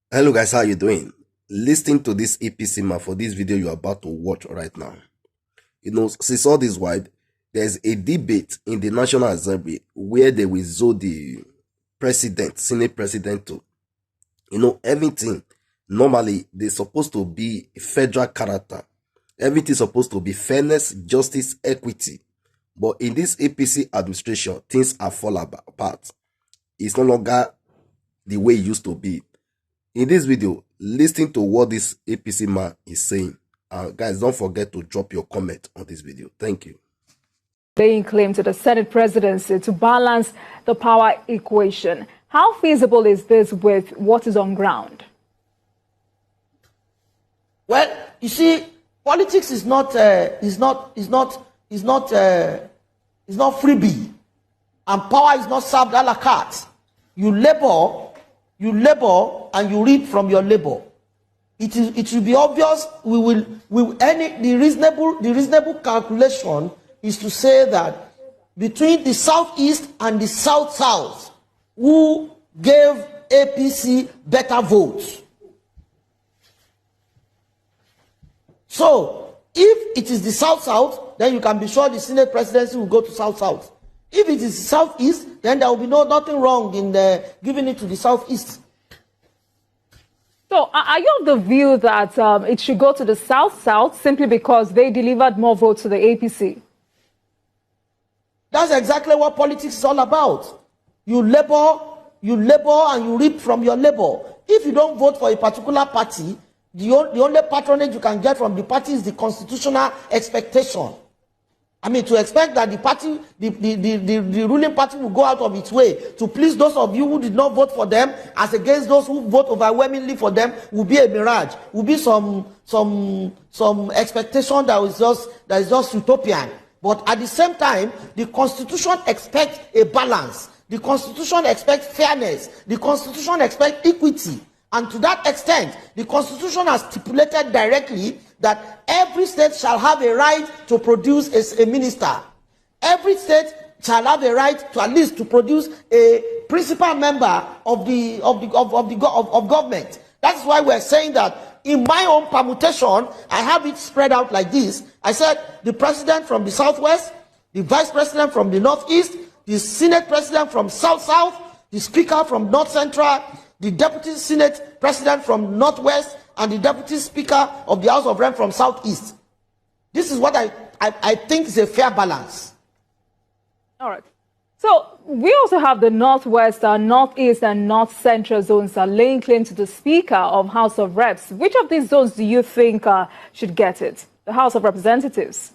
Hello guys, how you doing? Listening to this APC man for this video you're about to watch right now. Since all this while, there's a debate in the National Assembly where they will zone the president, Senate president to. Everything, normally, they're supposed to be federal character. Everything's supposed to be fairness, justice, equity. But in this APC administration, things are falling apart. It's no longer the way it used to be. In this video, listen to what this APC man is saying. Guys, don't forget to drop your comment on this video. Thank you. Laying claim to the Senate presidency to balance the power equation. How feasible is this with what is on ground? Well, you see, politics is not freebie, and power is not served a la carte. You labor and you reap from your labor. It will be obvious. The reasonable calculation is to say that between the southeast and the south, who gave APC better votes. So if it is the south, then you can be sure the Senate presidency will go to south. If it is southeast, then there will be nothing wrong in giving it to the southeast. So are you of the view that it should go to the south simply because they delivered more votes to the APC? That's exactly what politics is all about. You labor and you reap from your labor. If you don't vote for a particular party, the only patronage you can get from the party is the constitutional expectation. I mean, to expect that the party, the ruling party will go out of its way to please those of you who did not vote for them, as against those who vote overwhelmingly for them, will be a mirage. Will be some expectation that is just utopian. But at the same time, the Constitution expects a balance. The Constitution expects fairness. The Constitution expects equity. And to that extent, the Constitution has stipulated directly that every state shall have a right to produce a minister. Every state shall have a right to at least to produce a principal member of government. That's why we're saying that in my own permutation, I have it spread out like this. I said the president from the southwest, the vice president from the northeast, the Senate president from south, the speaker from north central, the deputy Senate president from northwest, and the deputy speaker of the House of Rep from southeast. This is what I think is a fair balance. All right. So we also have the northwest, northeast, and north central zones laying claim to the speaker of House of Reps. Which of these zones do you think should get it? The House of Representatives?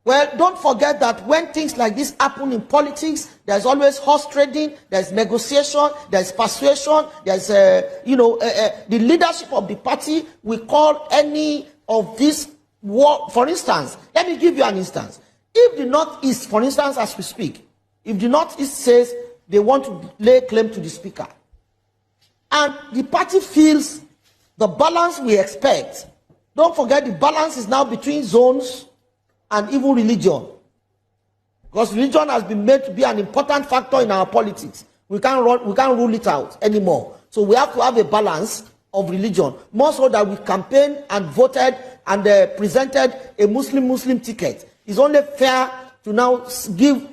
Well, don't forget that when things like this happen in politics, there's always horse trading, there's negotiation, there's persuasion, there's, the leadership of the party will call any of these war. For instance, let me give you an instance. If the Northeast, for instance, as we speak, if the Northeast says they want to lay claim to the speaker, and the party feels the balance we expect, don't forget the balance is now between zones and even religion, because religion has been made to be an important factor in our politics. We can't rule it out anymore. So we have to have a balance of religion, more so that we campaigned and voted and presented a Muslim ticket. It's only fair to now give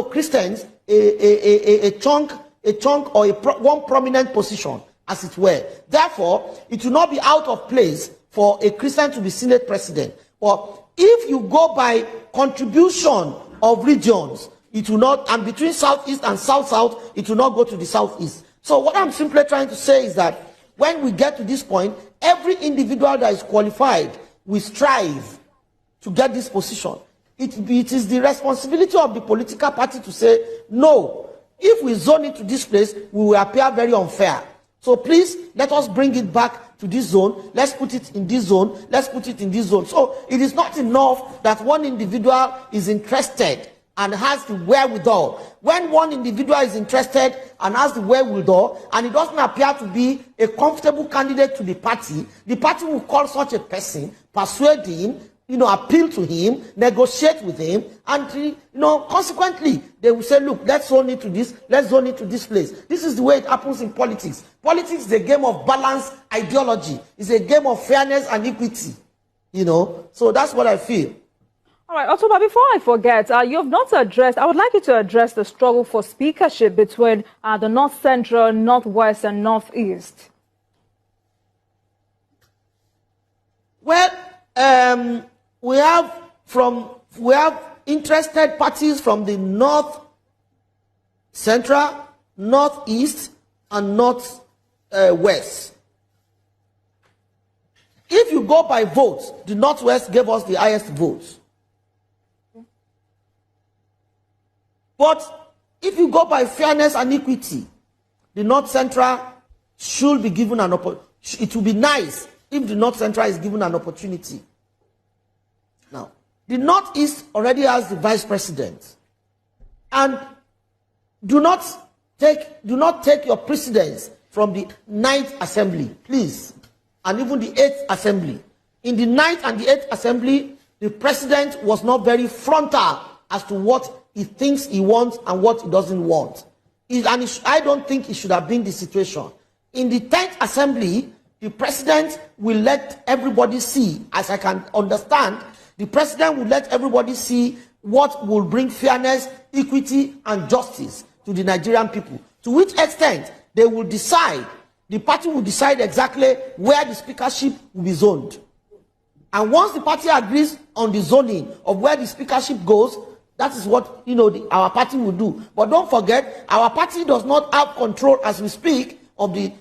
Christians a chunk or one prominent position, as it were. Therefore, it will not be out of place for a Christian to be Senate president. But if you go by contribution of regions, it will not, and between southeast and south, it will not go to the southeast. So what I'm simply trying to say is that when we get to this point, every individual that is qualified will strive to get this position. It is the responsibility of the political party to say, no, if we zone it to this place, we will appear very unfair. So please, let us bring it back to this zone. Let's put it in this zone. Let's put it in this zone. So it is not enough that one individual is interested and has the wherewithal. When one individual is interested and has the wherewithal, and it doesn't appear to be a comfortable candidate to the party will call such a person, persuade him, appeal to him, negotiate with him, and consequently, they will say, look, let's zone it to this, let's zone it to this place. This is the way it happens in politics. Politics is a game of balanced ideology. It's a game of fairness and equity. So that's what I feel. All right, Otumba, before I forget, you have not addressed, I would like you to address the struggle for speakership between the North Central, Northwest, and Northeast. Well, we have interested parties from the North Central, Northeast, and Northwest. If you go by votes, the Northwest gave us the highest votes. But if you go by fairness and equity, the North Central should be given an opportunity. It would be nice if the North Central is given an opportunity. Now, the Northeast already has the vice president. And do not take your precedence from the 9th Assembly, please, and even the 8th Assembly. In the 9th and the 8th Assembly, the president was not very frontal as to what he thinks he wants and what he doesn't want. I don't think it should have been the situation. In the 10th Assembly, the president will let everybody see, as I can understand, the president will let everybody see what will bring fairness, equity, and justice to the Nigerian people. To which extent they will decide, the party will decide exactly where the speakership will be zoned. And once the party agrees on the zoning of where the speakership goes, that is what our party will do. But don't forget, our party does not have control as we speak of the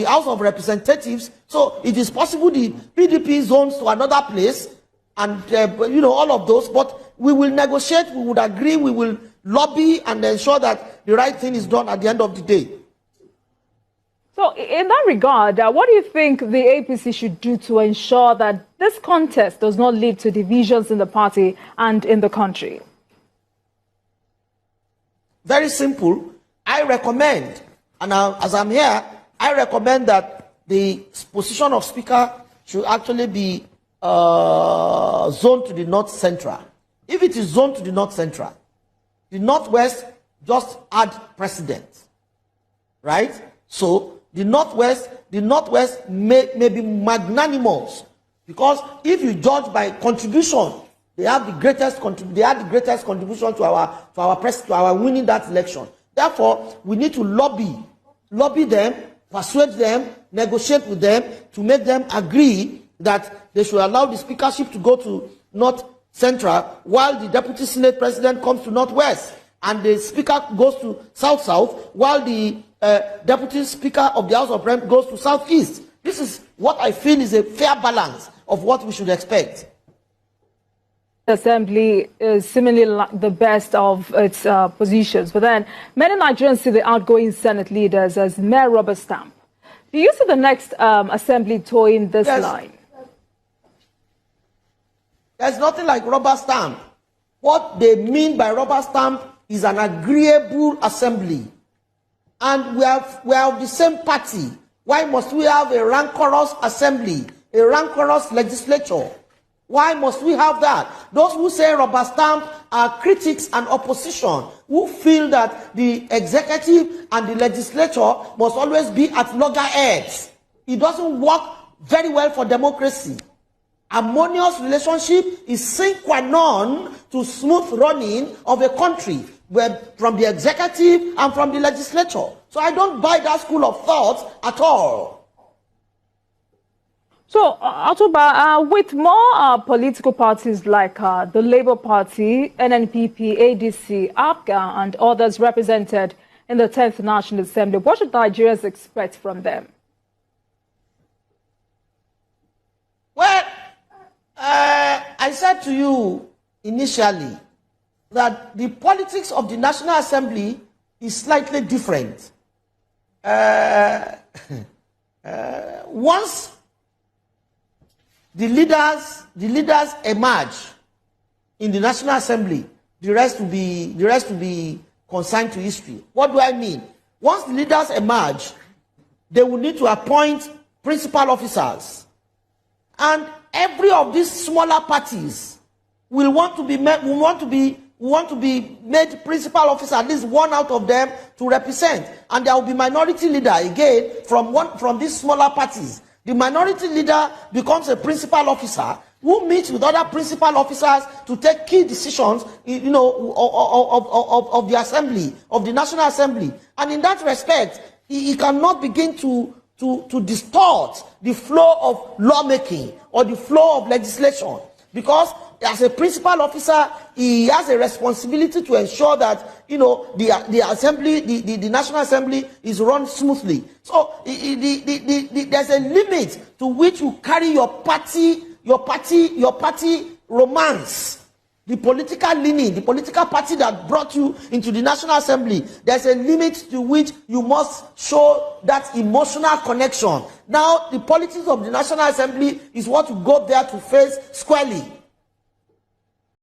House of Representatives. So it is possible the PDP zones to another place, and all of those. But we will negotiate, we would agree, we will lobby, and ensure that the right thing is done at the end of the day. So in that regard, what do you think the APC should do to ensure that this contest does not lead to divisions in the party and in the country? Very simple. I recommend, and as I'm here, I recommend that the position of speaker should actually be zoned to the North Central. If it is zoned to the North Central, the Northwest just add president, right? So the Northwest may be magnanimous, because if you judge by contribution, they have the greatest contribution to our winning that election. Therefore, we need to lobby them, persuade them, negotiate with them to make them agree that they should allow the speakership to go to North Central, while the deputy Senate president comes to Northwest, and the speaker goes to South, while the deputy speaker of the House of Reps goes to Southeast. This is what I feel is a fair balance of what we should expect. The Assembly is seemingly the best of its positions, but then many Nigerians see the outgoing Senate leaders as mere rubber stamp. Do you see the next Assembly toeing this line? There's nothing like rubber stamp. What they mean by rubber stamp is an agreeable assembly. And we are of the same party. Why must we have a rancorous assembly, a rancorous legislature? Why must we have that? Those who say rubber stamp are critics and opposition, who feel that the executive and the legislature must always be at loggerheads. It doesn't work very well for democracy. Harmonious relationship is sine qua non to smooth running of a country, from the executive and from the legislature. So I don't buy that school of thought at all. So, Otumba, with more political parties like the Labour Party, NNPP, ADC, APGA, and others represented in the 10th National Assembly, what should Nigerians expect from them? Well, I said to you initially that the politics of the National Assembly is slightly different. Once the leaders emerge in the National Assembly, the rest will be consigned to history. What do I mean? Once the leaders emerge, they will need to appoint principal officers, and every of these smaller parties will want to be made principal officer, at least one out of them to represent, and there will be minority leader again from these smaller parties. The minority leader becomes a principal officer who meets with other principal officers to take key decisions, you know, of the assembly, of the National Assembly. And in that respect, he cannot begin to distort the flow of lawmaking or the flow of legislation, because as a principal officer, he has a responsibility to ensure that, you know, the assembly, the National Assembly is run smoothly. So there's a limit to which you carry your party romance, the political leaning, the political party that brought you into the National Assembly. There's a limit to which you must show that emotional connection. Now, the politics of the National Assembly is what you go there to face squarely.